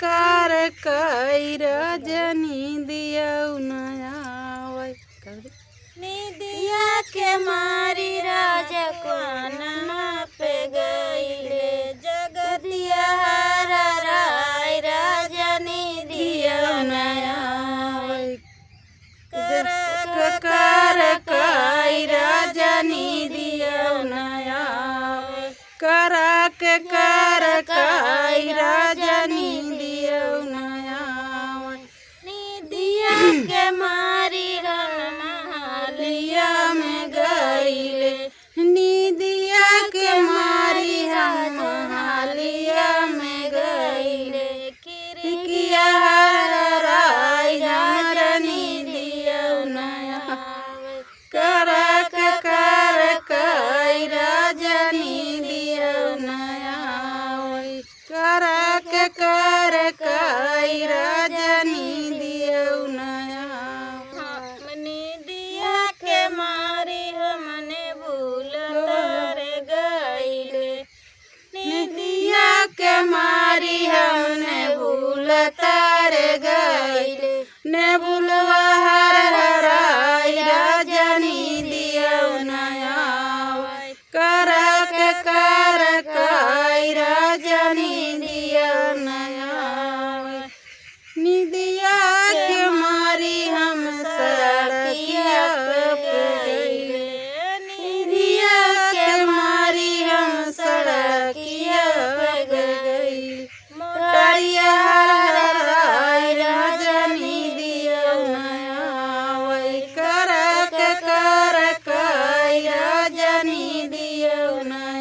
कार कई रजनी दिया नया निदिया के मारी राजा कानना पे गईले जगतिया हरा राय राजा निदिया नया कार कई रजनी दिया नया करा के कार कई रजनी दिया नया निदिया के मारी लिया में गईले निदिया के मारी हम हालिया में गईले किरिया राय हमरनी दिया नया करा के कर कई रजनी दिया नया करा के कर कई रजनी दिया नया मारी हमने भूल तारे गईले निदिया के मारी हमने भूल तारे गईले ने भूलवा हर हराई रजनी दिया नया करा के कर कई रजनी दिया नया निदिया के मारी हम सड़किया सड़किया गई मोटरिया रजनी दिया नया वही कर कई रजनी दिया नया।